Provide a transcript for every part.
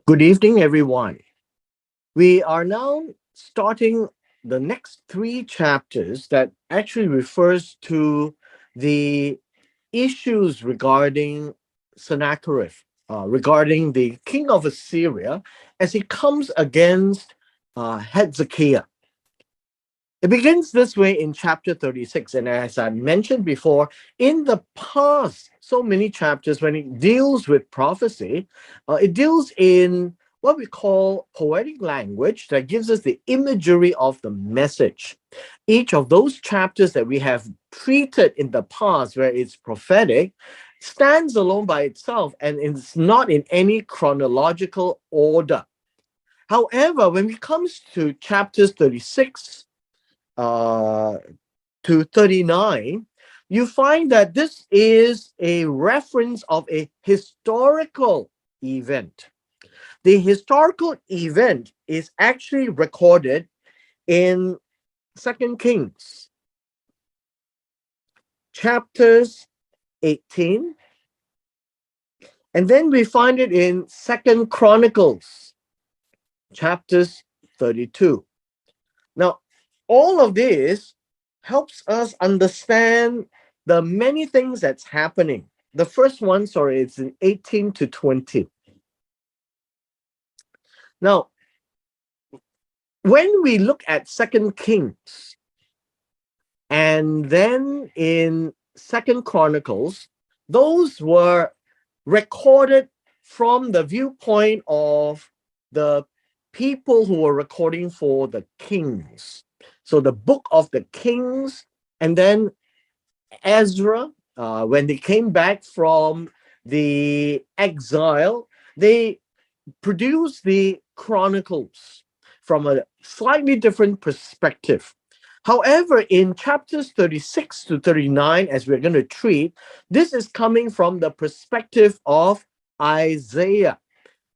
Good evening, everyone. We are now starting the next three chapters that actually refers to the issues regarding Sennacherib, regarding the king of Assyria, as he comes against Hezekiah. It begins this way in chapter 36. And as I mentioned before, in the past, so many chapters, when it deals with prophecy, it deals in what we call poetic language that gives us the imagery of the message. Each of those chapters that we have treated in the past, where it's prophetic, stands alone by itself and it's not in any chronological order. However, when it comes to chapters 36, uh, to 39, you find that this is a reference of a historical event. The historical event is actually recorded in Second Kings, chapters 18, and then we find it in Second Chronicles, chapters 32. Now, all of this helps us understand the many things that's happening. The first one, sorry, it's in 18 to 20. Now, when we look at Second Kings and then in Second Chronicles, those were recorded from the viewpoint of the people who were recording for the kings. So the book of the kings, and then Ezra, when they came back from the exile, they produced the chronicles from a slightly different perspective. However, in chapters 36 to 39, as we're going to treat, this is coming from the perspective of Isaiah.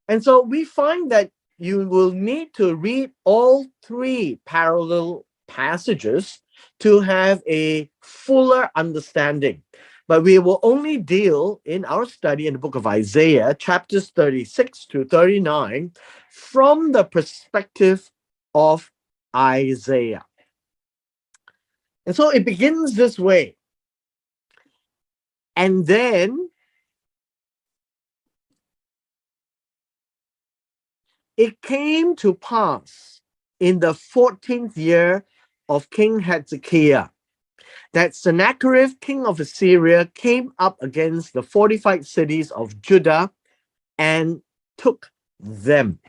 And so we find that you will need to read all three parallel passages to have a fuller understanding. But we will only deal in our study in the book of Isaiah, chapters 36 to 39, from the perspective of Isaiah. And so it begins this way. And then it came to pass in the 14th year of King Hezekiah that Sennacherib, king of Assyria, came up against the fortified cities of Judah and took them.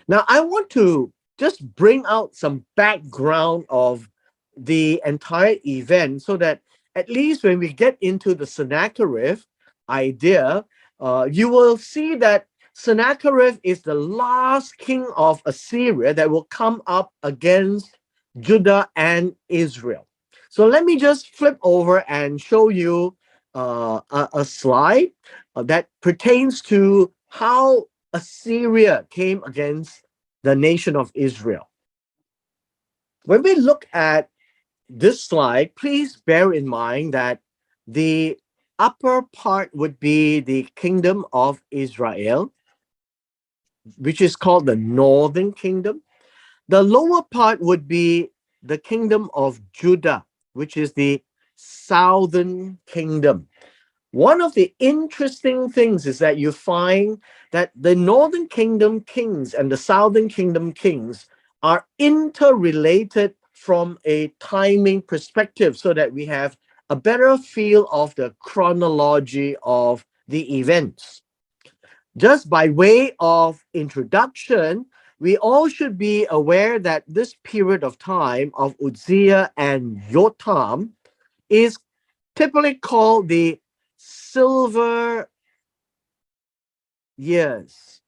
Now, I want to just bring out some background of the entire event so that at least when we get into the Sennacherib idea, you will see that Sennacherib is the last king of Assyria that will come up against Judah and Israel. So let me just flip over and show you a slide that pertains to how Assyria came against the nation of Israel. When we look at this slide, please bear in mind that the upper part would be the kingdom of Israel, which is called the northern kingdom. The lower part would be the kingdom of Judah, which is the southern kingdom. One of the interesting things is that you find that the northern kingdom kings and the southern kingdom kings are interrelated from a timing perspective so that we have a better feel of the chronology of the events. Just by way of introduction, we all should be aware that this period of time of Uzziah and Jotham is typically called the silver years.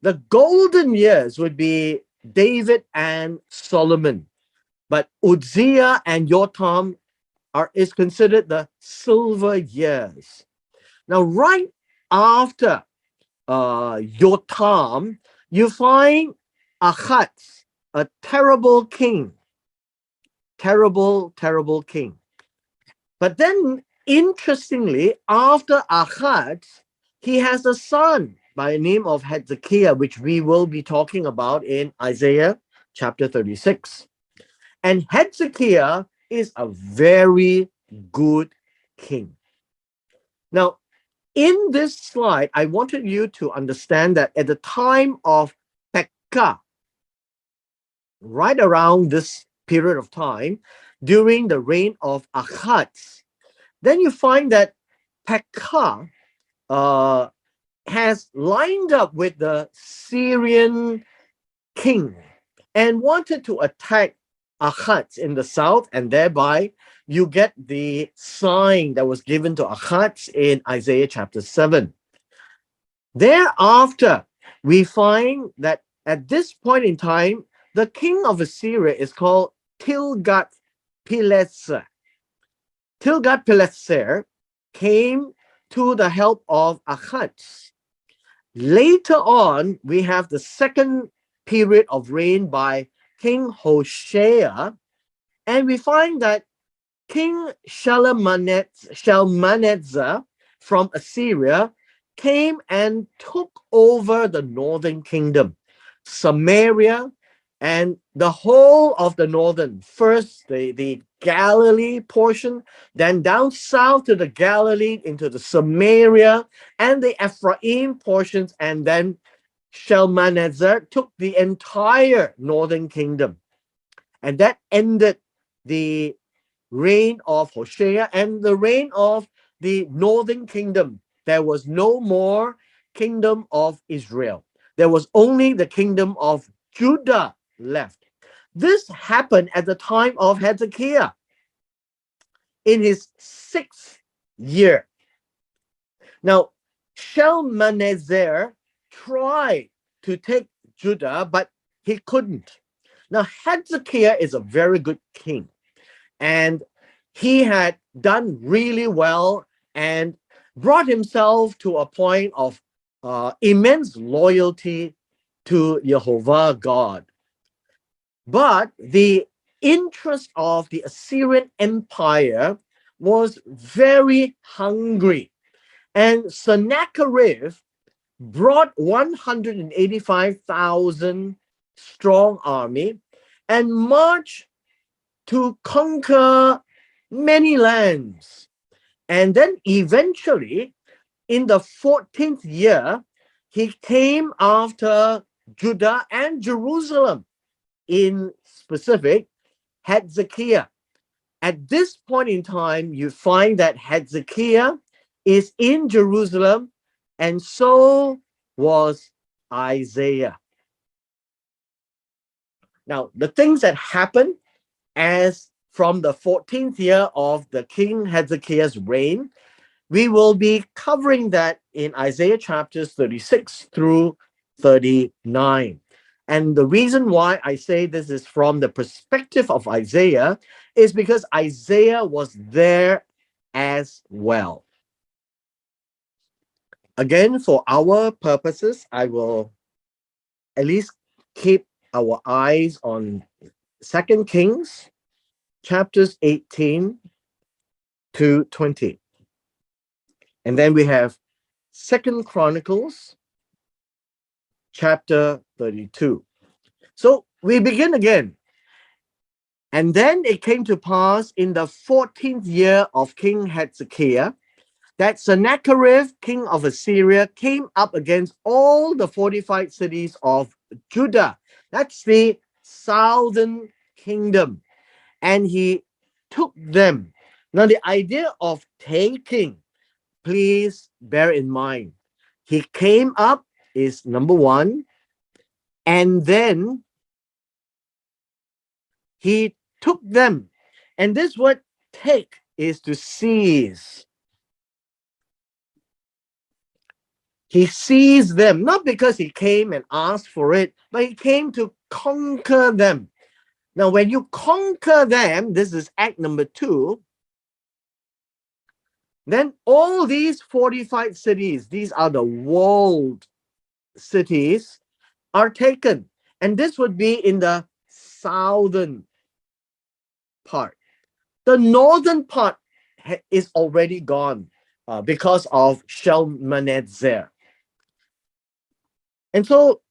The golden years would be David and Solomon, but Uzziah and Jotham is considered the silver years. Now, right after Jotham, you find Ahaz, a terrible king, terrible king. But then, interestingly, after Ahaz, he has a son by the name of Hezekiah, which we will be talking about in Isaiah chapter 36. And Hezekiah is a very good king. Now, in this slide, I wanted you to understand that at the time of Pekah, right around this period of time, during the reign of Ahaz, then you find that Pekah has lined up with the Syrian king and wanted to attack Ahaz in the south, and thereby you get the sign that was given to Ahaz in Isaiah chapter 7. Thereafter, we find that at this point in time, the king of Assyria is called Tilgat-Pileser. Tilgat-Pileser came to the help of Ahaz. Later on, we have the second period of reign by King Hoshea, and we find that King Shalmaneser from Assyria came and took over the northern kingdom, Samaria, and the whole of the northern. First, the Galilee portion, then down south to the Galilee into the Samaria and the Ephraim portions, and then Shalmaneser took the entire northern kingdom. And that ended the reign of Hoshea and the reign of the northern kingdom. There was no more kingdom of Israel. There was only the kingdom of Judah left. This happened at the time of Hezekiah in his 6th year. Now, Shalmaneser tried to take Judah, but he couldn't. Now, Hezekiah is a very good king, and he had done really well and brought himself to a point of immense loyalty to Jehovah God. But the interest of the Assyrian Empire was very hungry, and Sennacherib brought 185,000 strong army and marched to conquer many lands. And then eventually, in the 14th year, he came after Judah and Jerusalem, in specific, Hezekiah. At this point in time, you find that Hezekiah is in Jerusalem, and so was Isaiah. Now, the things that happened as from the 14th year of the King Hezekiah's reign, we will be covering that in Isaiah chapters 36 through 39. And the reason why I say this is from the perspective of Isaiah is because Isaiah was there as well. Again, for our purposes, I will at least keep our eyes on 2 Kings chapters 18 to 20. And then we have 2 Chronicles chapter 32. So we begin again. And then it came to pass in the 14th year of King Hezekiah that Sennacherib, king of Assyria, came up against all the fortified cities of Judah. That's the southern kingdom. And he took them. Now, the idea of taking, please bear in mind, he came up is number one, and then he took them. And this word take is to seize. He seized them, not because he came and asked for it, but he came to conquer them. Now, when you conquer them, this is act number 2, then all these fortified cities, these are the walled cities, are taken. And this would be in the southern part. The northern part is already gone. because of Shalmaneser. And so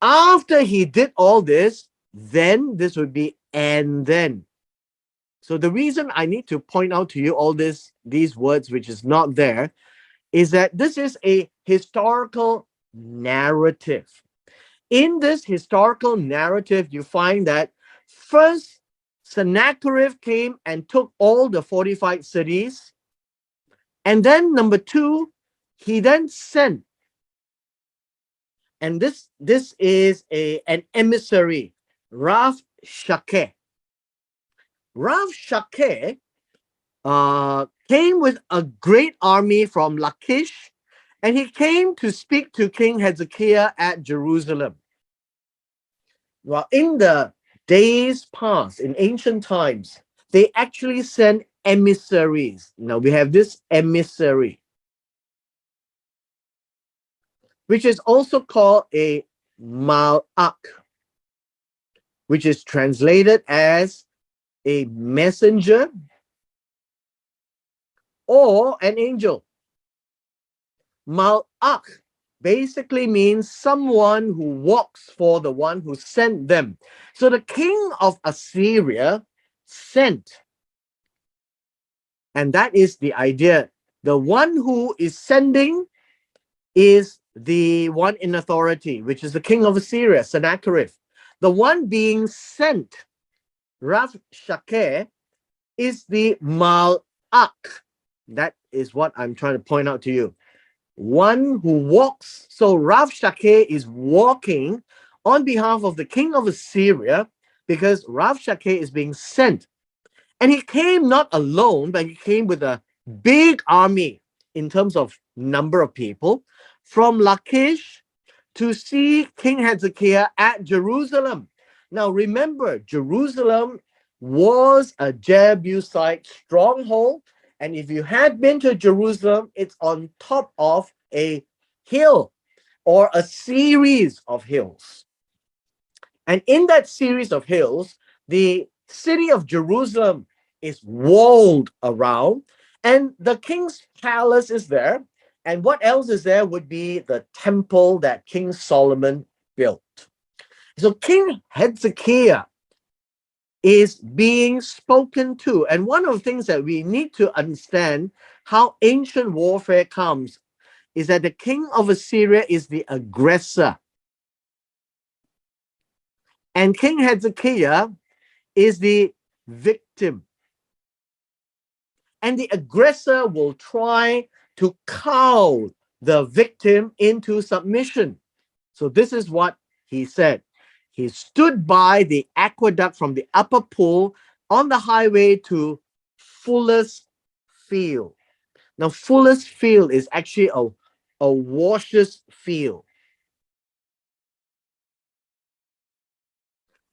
after he did all this, then this would be and then. So the reason I need to point out to you all these words which is not there is that this is a historical narrative. In this historical narrative, you find that first Sennacherib came and took all the fortified cities. And then number two, he then sent, and this is an emissary, Rav Shakeh. Rav Shakeh came with a great army from Lachish, and he came to speak to King Hezekiah at Jerusalem. Well, in the days past, in ancient times, they actually sent emissaries. Now we have this emissary, which is also called a malak, which is translated as a messenger or an angel. Malak basically means someone who walks for the one who sent them. So the king of Assyria sent. And that is the idea. The one who is sending is the one in authority, which is the king of Assyria, Sennacherib. The one being sent, Rav Shakeh, is the Malak. That is what I'm trying to point out to you. One who walks. So Rav Shakeh is walking on behalf of the king of Assyria because Rav Shakeh is being sent. And he came not alone, but he came with a big army in terms of number of people from Lachish to see King Hezekiah at Jerusalem. Now remember, Jerusalem was a Jebusite stronghold. And if you had been to Jerusalem, it's on top of a hill or a series of hills. And in that series of hills, the city of Jerusalem is walled around, and the king's palace is there. And what else is there would be the temple that King Solomon built. So King Hezekiah is being spoken to. And one of the things that we need to understand how ancient warfare comes is that the king of Assyria is the aggressor. And King Hezekiah is the victim. And the aggressor will try to cow the victim into submission. So this is what he said. He stood by the aqueduct from the upper pool on the highway to Fuller's Field. Now, Fuller's Field is actually a washer's field.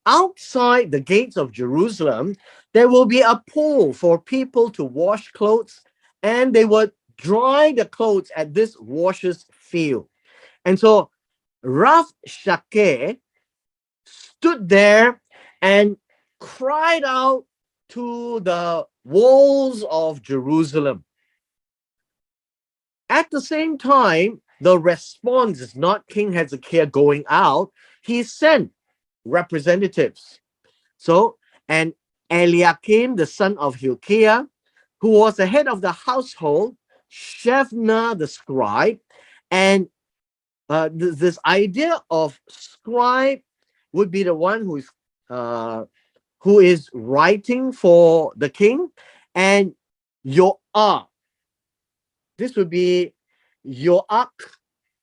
Outside the gates of Jerusalem, there will be a pool for people to wash clothes, and they would dry the clothes at this washer's field. And so Rav Shakeh stood there and cried out to the walls of Jerusalem. At the same time, the response is not King Hezekiah going out. He sent representatives. So, and Eliakim, the son of Hilkiah, who was the head of the household, Shebna the scribe, and this idea of scribe would be the one who is writing for the king, and Yoah. This would be Yoach,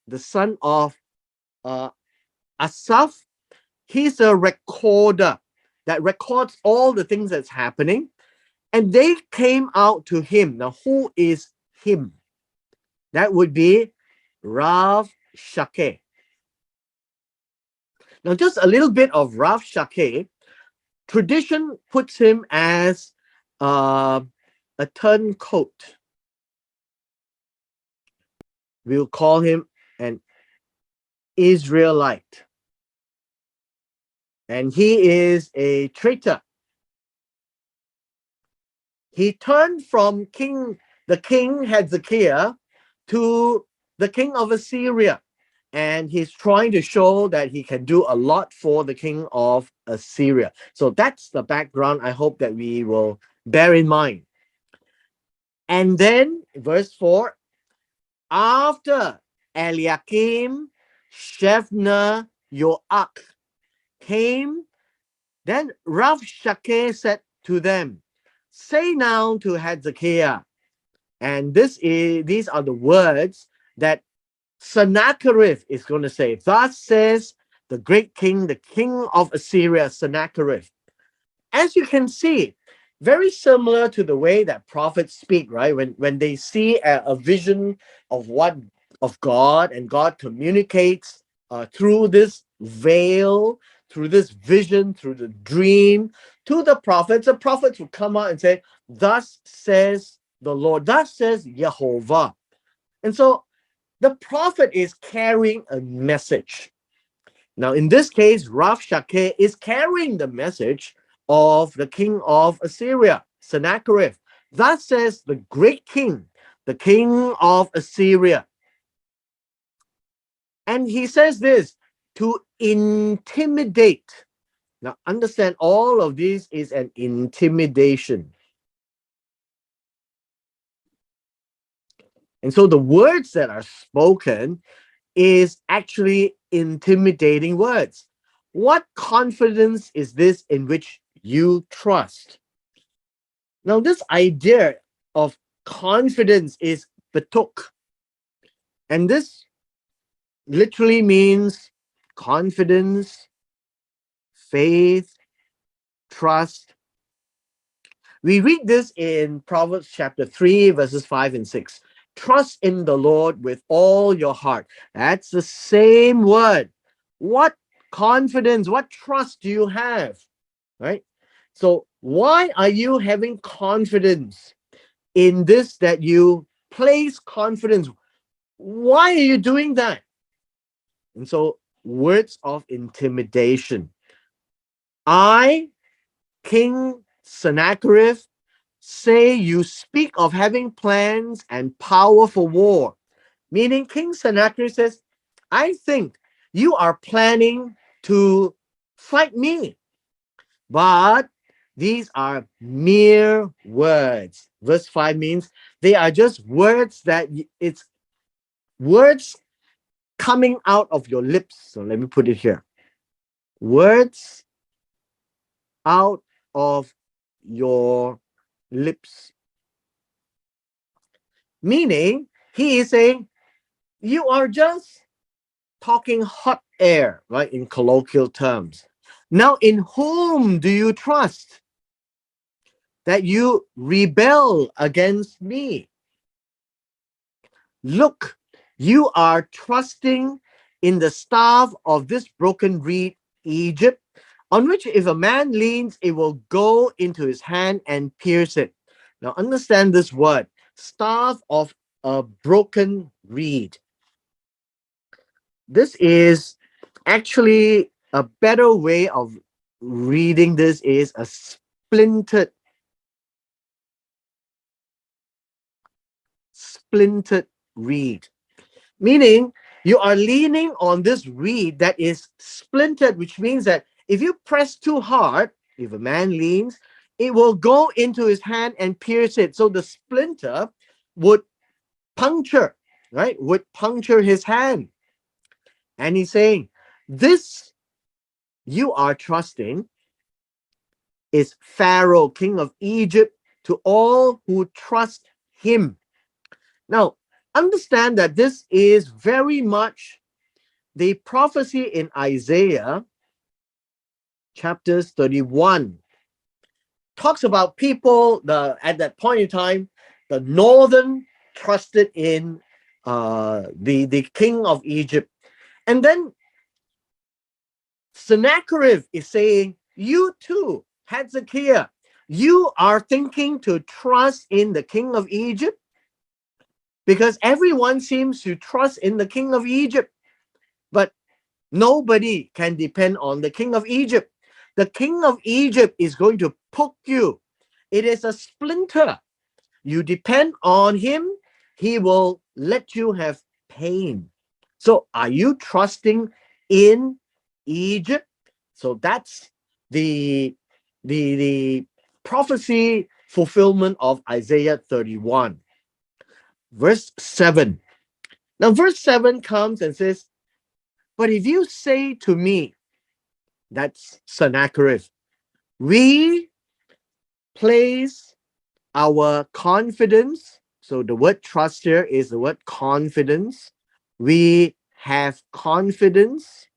the son of Asaph. He's a recorder that records all the things that's happening. And they came out to him. Now, who is him? That would be Rav Shakeh. Now, just a little bit of Rav Shakeh. Tradition puts him as a turncoat. We'll call him an Israelite. And he is a traitor. He turned from the king Hezekiah to the king of Assyria. And he's trying to show that he can do a lot for the king of Assyria. So that's the background I hope that we will bear in mind. And then, verse 4, after Eliakim, Shebna, Yoach came, then Rabshakeh said to them, say now to Hezekiah, and these are the words that Sennacherib is going to say. Thus says the great king, the king of Assyria, Sennacherib. As you can see, very similar to the way that prophets speak, right? When they see a vision of what of God, and God communicates through this veil, through this vision, through the dream to the prophets will come out and say, thus says the Lord, thus says Jehovah. And so the prophet is carrying a message. Now, in this case, Rabshakeh is carrying the message of the king of Assyria, Sennacherib. Thus says the great king, the king of Assyria. And he says this to intimidate. Now, understand, all of this is an intimidation. And so the words that are spoken is actually intimidating words. What confidence is this in which you trust? Now, this idea of confidence is betuk, and this literally means confidence, faith, trust. We read this in Proverbs chapter 3, verses 5 and 6. Trust in the Lord with all your heart. That's the same word. What confidence, what trust do you have? Right? So, why are you having confidence in this, that you place confidence? Why are you doing that? And so, words of intimidation. I, King Sennacherib, say you speak of having plans and power for war. Meaning, King Sennacherib says, I think you are planning to fight me. But these are mere words. Verse 5 means they are just words that it's words coming out of your lips. So let me put it here. Words out of your lips. Meaning, he is saying, you are just talking hot air, right? In colloquial terms. Now, in whom do you trust that you rebel against me? Look, you are trusting in the staff of this broken reed, Egypt, on which if a man leans, it will go into his hand and pierce it. Now, understand this word, staff of a broken reed. This is actually a better way of reading this is a splintered reed. Meaning, you are leaning on this reed that is splintered, which means that if you press too hard, if a man leans, it will go into his hand and pierce it. So the splinter would puncture, right? Would puncture his hand. And he's saying, this you are trusting is Pharaoh, king of Egypt, to all who trust him. Now, understand that this is very much the prophecy in Isaiah chapters 31. Talks about people, at that point in time, the northern trusted in the king of Egypt. And then Sennacherib is saying, you too, Hezekiah, you are thinking to trust in the king of Egypt? Because everyone seems to trust in the king of Egypt. But nobody can depend on the king of Egypt. The king of Egypt is going to poke you. It is a splinter. you depend on him, he will let you have pain. So are you trusting in Egypt? So that's the the prophecy fulfillment of Isaiah 31, verse 7. Now verse 7 comes and says, but if you say to me, that's Sennacherib, we place our confidence. So the word trust here is the word confidence. We have confidence.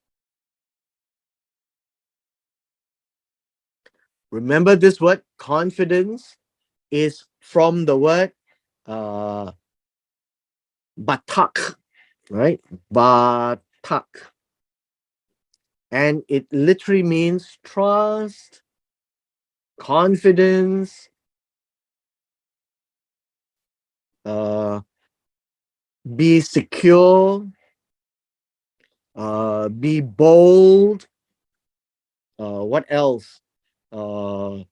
Remember, this word confidence is from the word uh, batak, right? Batak. And it literally means trust, confidence, uh, be secure, be bold. What else? Uh,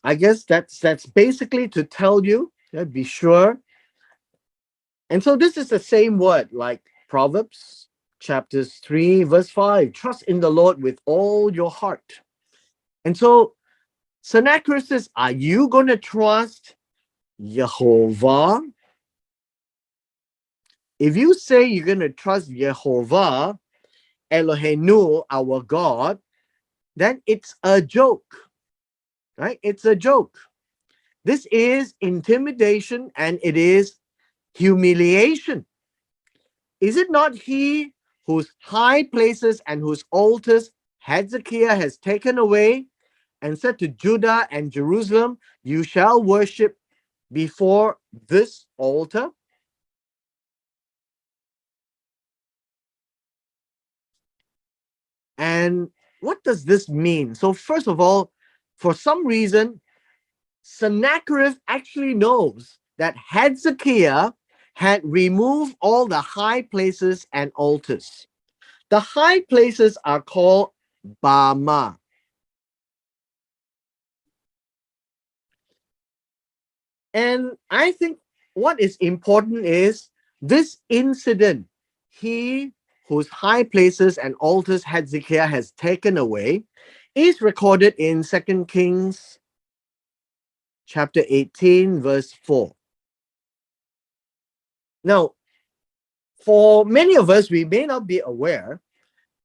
I guess that's basically to tell you, yeah, be sure. And so this is the same word like Proverbs chapters 3, verse 5. Trust in the Lord with all your heart. And so Sennacherib says, are you going to trust Jehovah? If you say you're going to trust Jehovah, Eloheinu, our God, then it's a joke, right? It's a joke. This is intimidation and it is humiliation. Is it not he whose high places and whose altars Hezekiah has taken away and said to Judah and Jerusalem, you shall worship before this altar? And what does this mean? So first of all, for some reason, Sennacherib actually knows that Hezekiah had removed all the high places and altars. The high places are called Bama. And I think what is important is this incident, he whose high places and altars Hezekiah has taken away, is recorded in 2 Kings chapter 18, verse 4. Now, for many of us, we may not be aware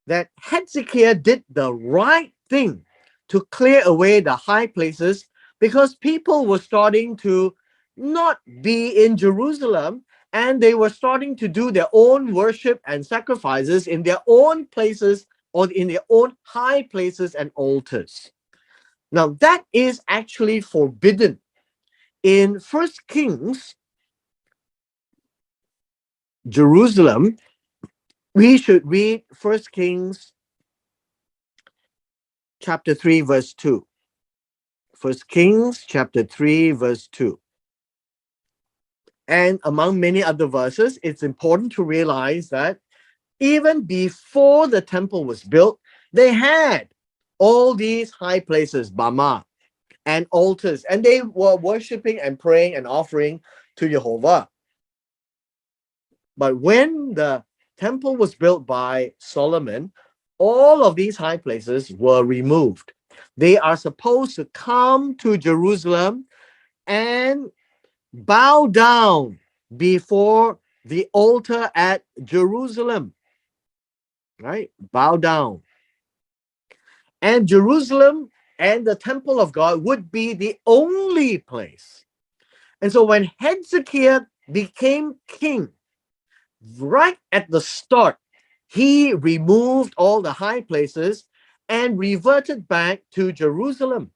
that Hezekiah did the right thing to clear away the high places because people were starting to not be in Jerusalem and they were starting to do their own worship and sacrifices in their own places or in their own high places and altars. Now, that is actually forbidden. In First Kings, Jerusalem, we should read First Kings chapter 3, verse 2. First Kings chapter 3, verse 2. And among many other verses, it's important to realize that even before the temple was built, they had all these high places, Bama, and altars, and they were worshiping and praying and offering to Jehovah. But when the temple was built by Solomon, all of these high places were removed. They are supposed to come to Jerusalem and bow down before the altar at Jerusalem, right? Bow down. And Jerusalem and the temple of God would be the only place. And so when Hezekiah became king, right at the start, he removed all the high places and reverted back to Jerusalem.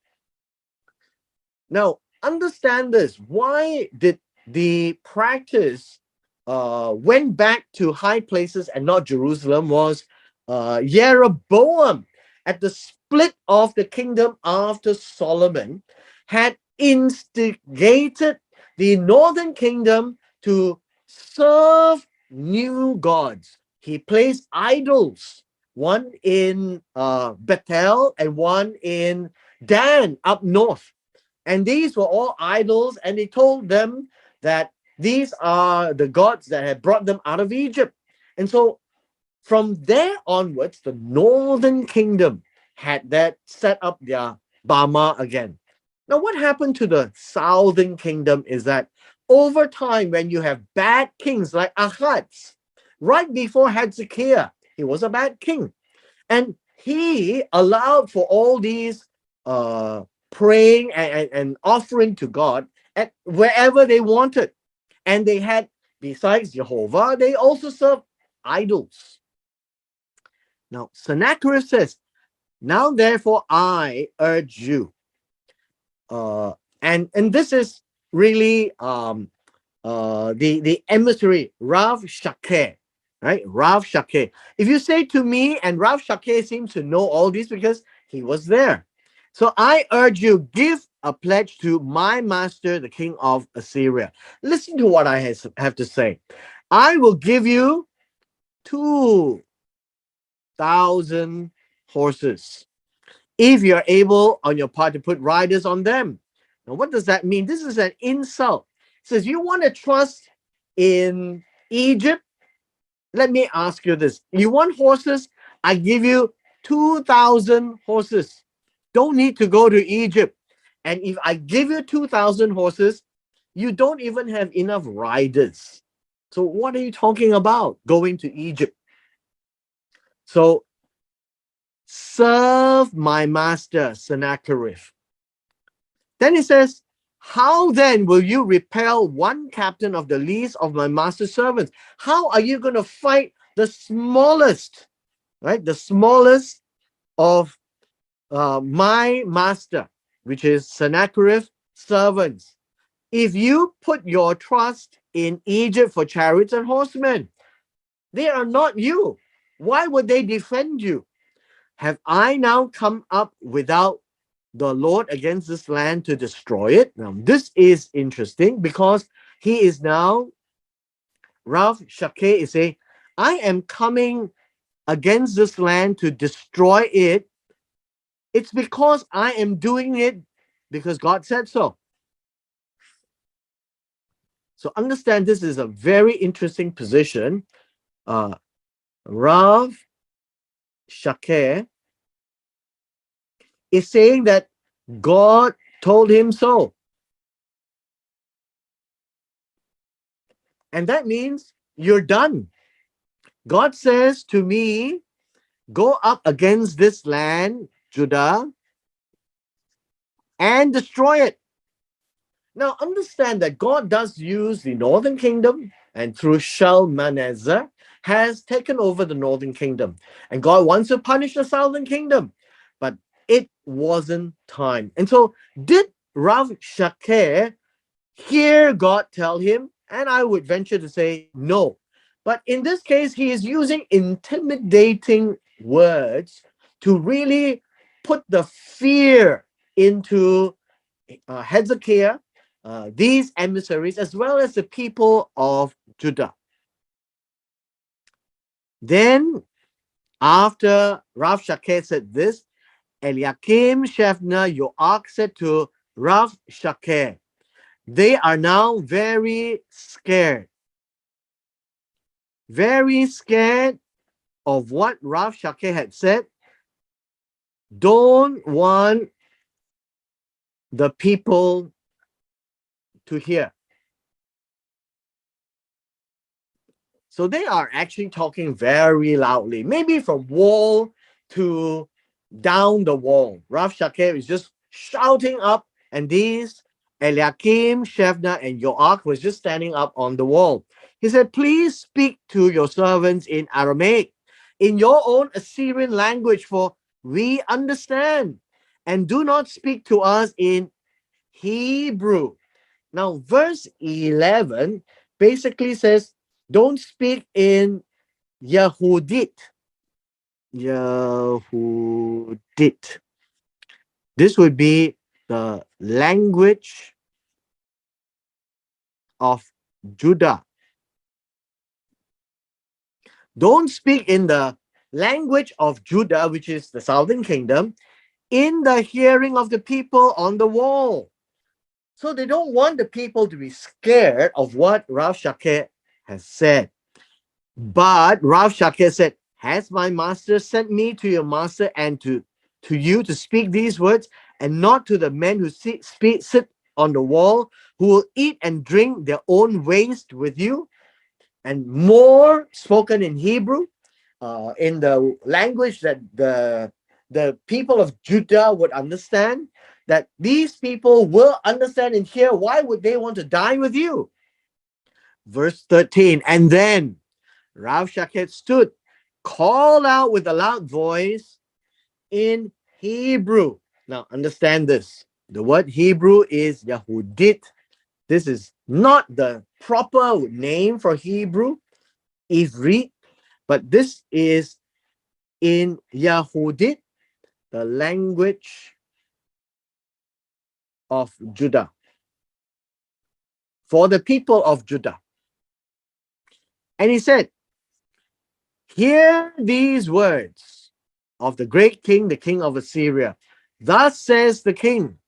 Now, understand this. Why did the practice went back to high places and not Jerusalem was Jeroboam at the split of the kingdom after Solomon had instigated the northern kingdom to serve new gods. He placed idols, one in Bethel and one in Dan up north. And these were all idols, and they told them that these are the gods that had brought them out of Egypt. And so from there onwards, the northern kingdom had that set up their Bama again. Now, what happened to the southern kingdom is that over time, when you have bad kings like Ahaz, right before Hezekiah, he was a bad king. And he allowed for all these praying and offering to God at wherever they wanted. And they had, besides Jehovah, they also served idols. Now, Sennacherib says, now therefore I urge you. And this is really the emissary, Rav Shakeh, right? Rav Shakeh. If you say to me, and Rav Shakeh seems to know all this because he was there. So I urge you, give a pledge to my master, the king of Assyria. Listen to what I have to say. I will give you 2,000 horses if you're able on your part to put riders on them. Now, what does that mean? This is an insult. It says, you want to trust in Egypt? Let me ask you this. You want horses? I give you 2,000 horses. Don't need to go to Egypt. And if I give you 2,000 horses, you don't even have enough riders. So what are you talking about going to Egypt? So serve my master Sennacherib. Then he says, how then will you repel one captain of the least of my master's servants? How are you going to fight the smallest, right? The smallest of my master, which is Sennacherib's servants. If you put your trust in Egypt for chariots and horsemen, they are not you. Why would they defend you? Have I now come up without the Lord against this land to destroy it? Now, this is interesting because he is now, Rav Shakeh is saying, I am coming against this land to destroy it. It's because I am doing it because God said so. So understand this is a very interesting position. Rav Shakeh is saying that God told him so. And that means you're done. God says to me, go up against this land, Judah, and destroy it. Now, understand that God does use the northern kingdom, and through Shalmaneser has taken over the northern kingdom. And God wants to punish the southern kingdom, but it wasn't time. And so, did Rav Shakeh hear God tell him? And I would venture to say no. But in this case, he is using intimidating words to really put the fear into Hezekiah, these emissaries, as well as the people of Judah. Then, after Rav Shakeh said this, Eliakim, Shebna, Yoach said to Rav Shakeh, they are now very scared of what Rav Shakeh had said. Don't want the people to hear. So they are actually talking very loudly, maybe from wall to down the wall. Rav Shakeh is just shouting up, and these Eliakim, Shebna, and Yoach was just standing up on the wall. He said, please speak to your servants in Aramaic, in your own Assyrian language, for we understand, and do not speak to us in Hebrew. Now, verse 11 basically says, don't speak in Yehudit. Yehudit. This would be the language of Judah. Don't speak in the language of Judah, which is the southern kingdom, in the hearing of the people on the wall. So they don't want the people to be scared of what Rabshakeh has said. But Rabshakeh said, has my master sent me to your master and to you to speak these words, and not to the men who sit on the wall, who will eat and drink their own waste with you? And more spoken in Hebrew, in the language that the people of Judah would understand, that these people will understand and hear. Why would they want to die with you? Verse 13, and then Rabshakeh stood, called out with a loud voice in Hebrew. Now understand this. The word Hebrew is Yahudit. This is not the proper name for Hebrew, Ivrit, but this is in Yahudit, the language of Judah, for the people of Judah. And he said, hear these words of the great king, the king of Assyria. Thus says the king,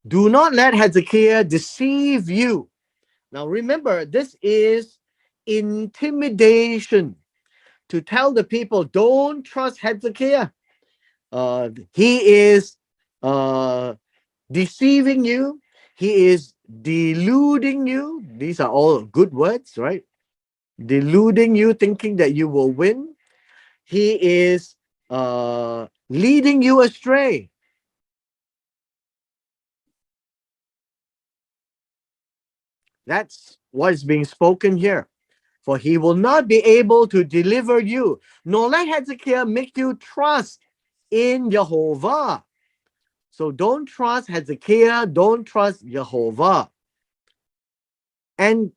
do not let Hezekiah deceive you. Now remember, this is intimidation to tell the people, don't trust Hezekiah. He is deceiving you. He is deluding you. These are all good words, right? Deluding you, thinking that you will win. He is leading you astray. That's what is being spoken here. For he will not be able to deliver you, nor let Hezekiah make you trust in Jehovah. So don't trust Hezekiah, don't trust Jehovah. And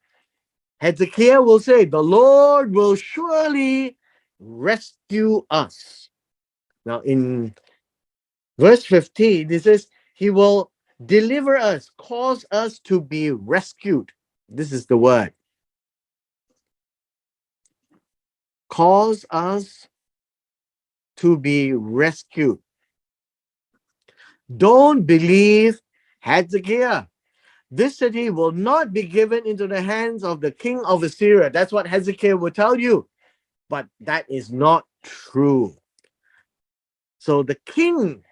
Hezekiah will say, the Lord will surely rescue us. Now in verse 15, it says, he will deliver us, cause us to be rescued. This is the word. Cause us to be rescued. Don't believe Hezekiah. This city will not be given into the hands of the king of Assyria. That's what Hezekiah will tell you. But that is not true. So the king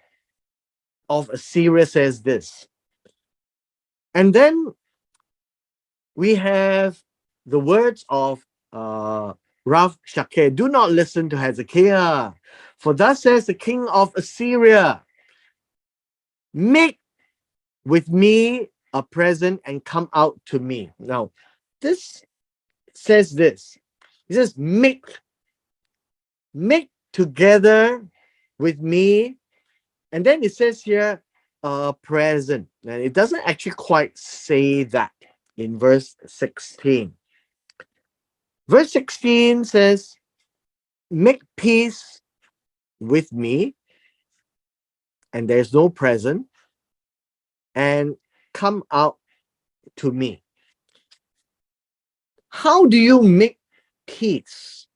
of Assyria says this. And then we have the words of Rabshakeh. Do not listen to Hezekiah. For thus says the king of Assyria, make with me a present and come out to me. Now, this says this. He says, make together with me. And then it says here, present. And it doesn't actually quite say that in verse 16. Verse 16 says, make peace with me, and there's no present, and come out to me. How do you make peace?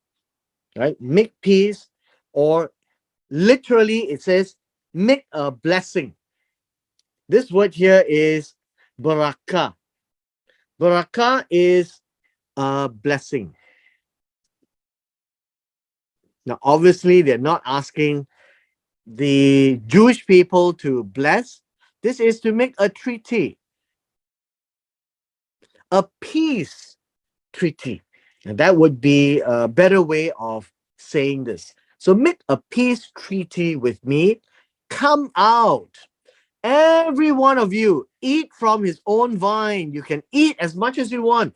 Right? Make peace, or literally it says, make a blessing. This word here is barakah. Barakah is a blessing. Now, obviously, they're not asking the Jewish people to bless. This is to make a treaty, a peace treaty. And that would be a better way of saying this. So make a peace treaty with me. Come out. Every one of you, eat from his own vine. You can eat as much as you want.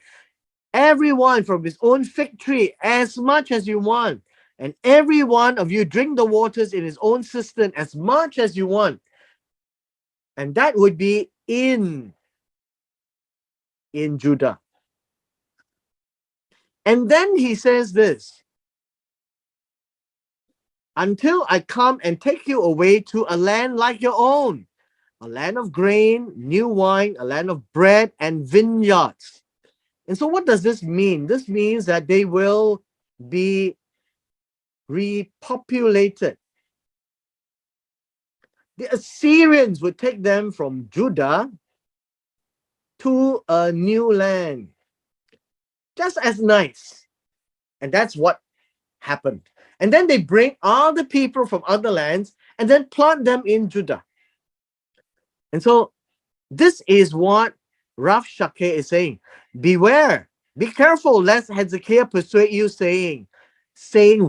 Everyone from his own fig tree, as much as you want. And every one of you drink the waters in his own cistern as much as you want. And that would be in Judah. And then he says this, until I come and take you away to a land like your own, a land of grain, new wine, a land of bread and vineyards. And so what does this mean? This means that they will be repopulated. The Assyrians would take them from Judah to a new land. Just as nice. And that's what happened. And then they bring other people from other lands and then plant them in Judah. And so this is what Rav Shakeh is saying. Beware, be careful lest Hezekiah persuade you, saying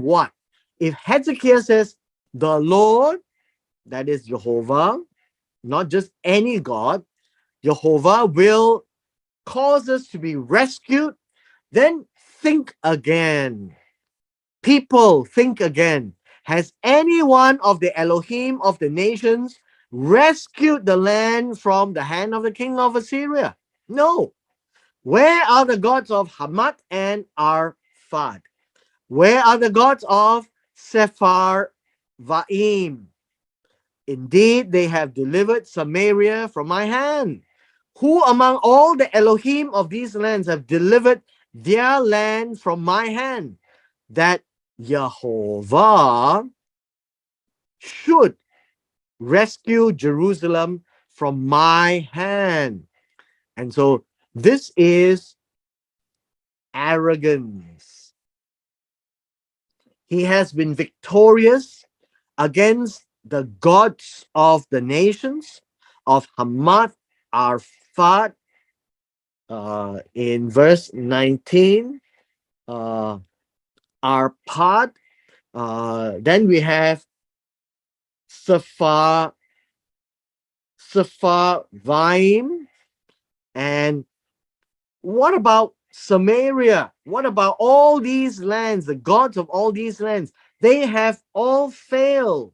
what? If Hezekiah says, the Lord, that is Jehovah, not just any God, Jehovah will cause us to be rescued, then think again. People, think again. Has any one of the Elohim of the nations rescued the land from the hand of the king of Assyria? No. Where are the gods of Hamath and Arphad? Where are the gods of Sepharvaim? Indeed, they have delivered Samaria from my hand. Who among all the Elohim of these lands have delivered their land from my hand? That Jehovah should rescue Jerusalem from my hand. And so this is arrogance. He has been victorious against the gods of the nations of Hamath, Arphad, in verse 19, Arpad. Then we have Sepharvaim. And what about Samaria? What about all these lands, the gods of all these lands? They have all failed.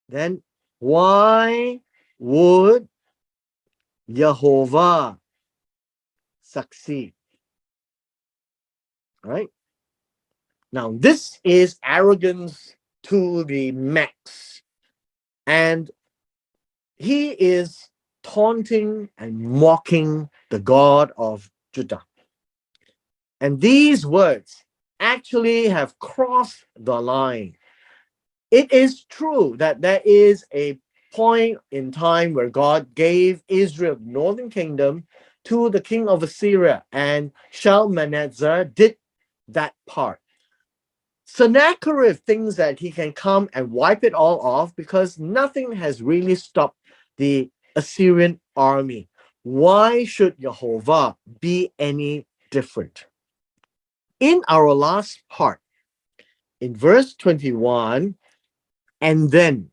Then why would Jehovah succeed? Right? Now, this is arrogance to the max. And he is taunting and mocking the God of Judah. And these words actually have crossed the line. It is true that there is a point in time where God gave Israel, the northern kingdom, to the king of Assyria, and Shalmaneser did that part. Sennacherib thinks that he can come and wipe it all off because nothing has really stopped the Assyrian army. Why should Jehovah be any different? In our last part, in verse 21, and then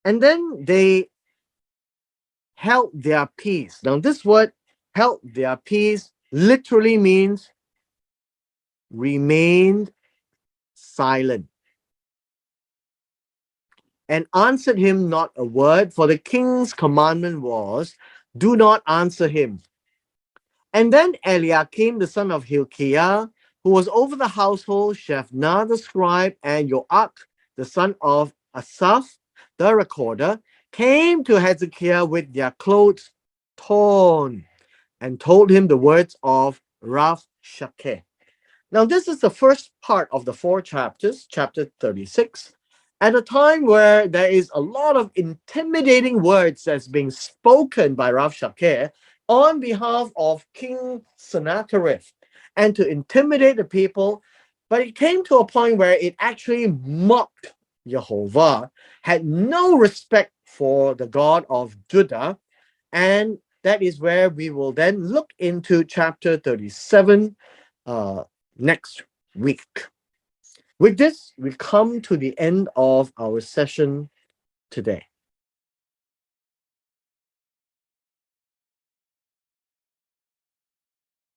they held their peace. Now, this word held their peace literally means remained silent, and answered him not a word, for the king's commandment was, do not answer him. And then Eliakim, the son of Hilkiah, who was over the household, Shebna the scribe, and Joach, the son of Asaph, the recorder, came to Hezekiah with their clothes torn and told him the words of Rav Shakeh. Now, this is the first part of the 4 chapters, chapter 36, at a time where there is a lot of intimidating words that's being spoken by Rav Shakeh on behalf of King Sennacherib and to intimidate the people. But it came to a point where it actually mocked Jehovah, had no respect for the God of Judah, and that is where we will then look into chapter 37 next week. With this, we come to the end of our session today.